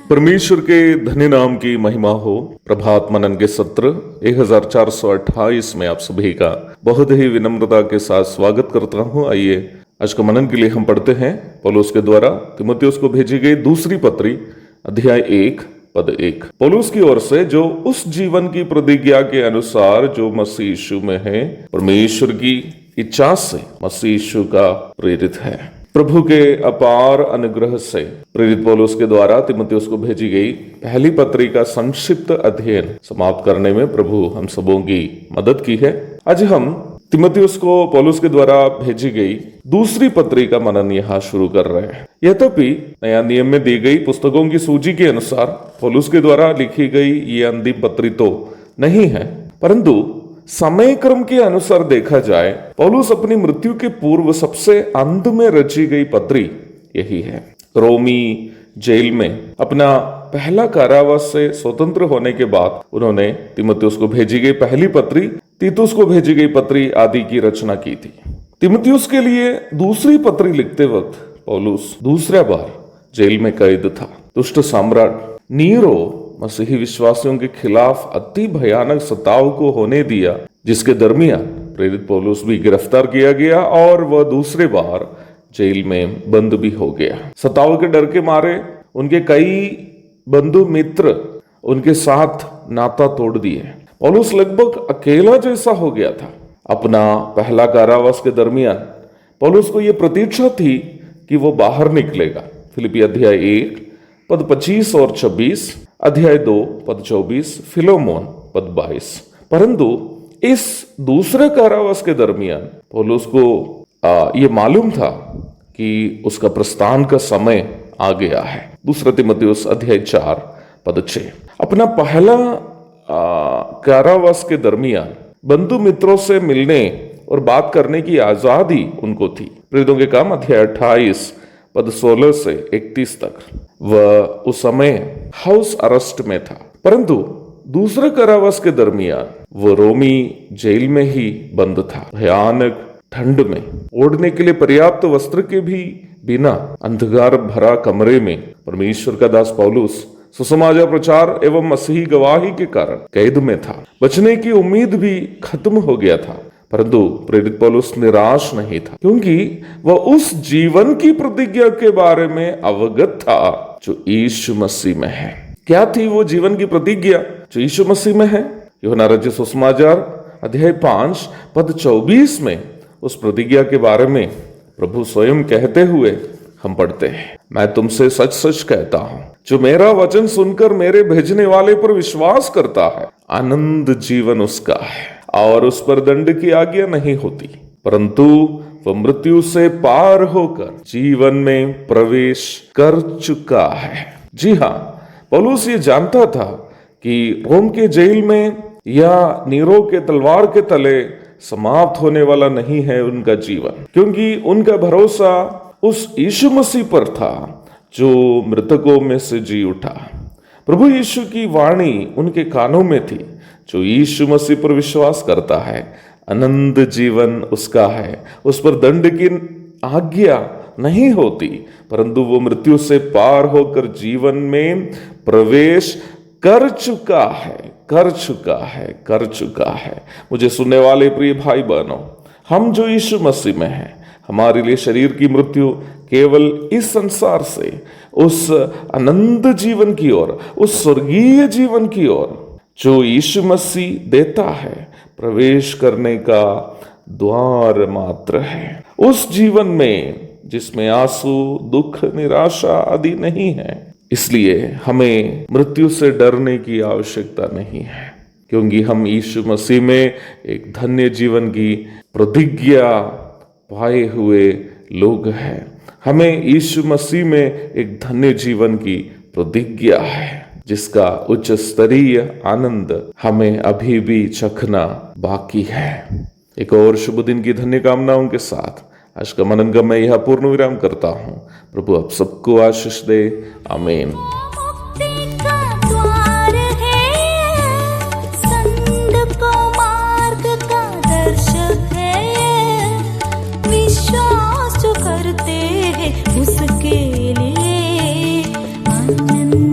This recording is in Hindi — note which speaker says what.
Speaker 1: परमेश्वर के धन्य नाम की महिमा हो। प्रभात मनन के सत्र 1428 में आप सभी का बहुत ही विनम्रता के साथ स्वागत करता हूं। आइए आज का मनन के लिए हम पढ़ते हैं पौलुस के द्वारा तीमुथियुस को भेजी गई दूसरी पत्री अध्याय 1 पद 1। पौलुस की ओर से जो उस जीवन की प्रतिज्ञा के अनुसार जो मसीह यीशु में है, परमेश्वर की इच्छा से मसीह यीशु का प्रेरित है। प्रभु के अपार अनुग्रह से प्रेरित पौलुस के द्वारा तीमुथियुस को भेजी गई पहली पत्री का संक्षिप्त अध्ययन समाप्त करने में प्रभु हम सबों की मदद की है। आज हम तीमुथियुस को पौलुस के द्वारा भेजी गई दूसरी पत्री का मनन यहाँ शुरू कर रहे हैं। यद्यपि नया नियम में दी गई पुस्तकों की सूची के अनुसार पौलुस के द्वारा लिखी गई ये अंतिम पत्री तो नहीं है, परंतु समय क्रम के अनुसार देखा जाए पौलुस अपनी मृत्यु के पूर्व सबसे अंत में रची गई पत्री यही है। रोमी जेल में अपना पहला कारावास से स्वतंत्र होने के बाद उन्होंने तीमुथियुस को भेजी गई पहली पत्री, तीतुस को भेजी गई पत्री आदि की रचना की थी। तीमुथियुस के लिए दूसरी पत्री लिखते वक्त पौलुस दूसरा बार जेल में कैद था। दुष्ट सम्राट नीरो मसीही विश्वासियों के खिलाफ अति भयानक सताव को होने दिया, जिसके दरमियान प्रेरित पौलुस भी गिरफ्तार किया गया और वह दूसरे बार जेल में बंद भी हो गया। सताव के डर के मारे उनके कई बंधु मित्र उनके साथ नाता तोड़ दिए। पौलुस लगभग अकेला जैसा हो गया था। अपना पहला कारावास के दरमियान पौलुस को यह प्रतीक्षा थी कि वो बाहर निकलेगा। फिलिपी अध्याय 1 पद 25 और 26, अध्याय 2 पद 24, फिलोमोन पद 22। परंतु इस दूसरे कारावास के दरमियान पौलुस को यह मालूम था कि उसका प्रस्थान का समय आ गया है। दूसरा तीमुथियुस अध्याय 4 पद 6। अपना पहला कारावास के दरमियान बंधु मित्रों से मिलने और बात करने की आजादी उनको थी। प्रेरितों के काम अध्याय 28 पद 16 से 31 तक। वह उस समय हाउस अरेस्ट में था, परंतु दूसरे कारावास के दरमियान वो रोमी जेल में ही बंद था। भयानक ठंड में ओढ़ने के लिए पर्याप्त वस्त्र के भी बिना अंधकार भरा कमरे में परमेश्वर का दास पौलुस सुसमाचार प्रचार एवं मसीही गवाही के कारण कैद में था। बचने की उम्मीद भी खत्म हो गया था, परंतु प्रेरित पौलुस निराश नहीं था, क्योंकि वह उस जीवन की प्रतिज्ञा के बारे में अवगत था जो यीशु मसीह में है। क्या थी वो जीवन की प्रतिज्ञा जो यीशु मसीह में है? यूहन्ना रचित सुसमाचार अध्याय 5 पद 24 में उस प्रतिज्ञा के बारे में प्रभु स्वयं कहते हुए हम पढ़ते हैं, मैं तुमसे सच सच कहता हूं, जो मेरा वचन सुनकर मेरे भेजने वाले पर विश्वास करता है, आनंद जीवन उसका है और उस पर दंड की आज्ञा नहीं होती, परंतु वह मृत्यु से पार होकर जीवन में प्रवेश कर चुका है। जी हाँ, पौलुस ये जानता था कि रोम के जेल में या नीरो के तलवार के तले समाप्त होने वाला नहीं है उनका जीवन, क्योंकि उनका भरोसा उस यीशु मसीह पर था जो मृतकों में से जी उठा। प्रभु यीशु की वाणी उनके कानों में थी, जो यीशु मसीह पर विश्वास करता है अनंत जीवन उसका है, उस पर दंड की आज्ञा नहीं होती, परंतु वो मृत्यु से पार होकर जीवन में प्रवेश कर चुका है। मुझे सुनने वाले प्रिय भाई बहनों, हम जो यीशु मसीह में हैं, हमारे लिए शरीर की मृत्यु केवल इस संसार से उस अनंत जीवन की ओर, उस स्वर्गीय जीवन की ओर जो यीशु मसीह देता है, प्रवेश करने का द्वार मात्र है। उस जीवन में जिसमें आंसू, दुख, निराशा आदि नहीं है। इसलिए हमें मृत्यु से डरने की आवश्यकता नहीं है, क्योंकि हम यीशु मसीह में एक धन्य जीवन की प्रतिज्ञा पाए हुए लोग हैं। हमें यीशु मसीह में एक धन्य जीवन की प्रतिज्ञा है, जिसका उच्च स्तरीय आनंद हमें अभी भी चखना बाकी है। एक और शुभ दिन की धन्य कामनाओं के साथ आज का मनन का मैं यह पूर्ण विराम करता हूँ। प्रभु आप सबको आशीष दे। आमीन।
Speaker 2: विश्वास जो करते हैं उसके लिए आनंद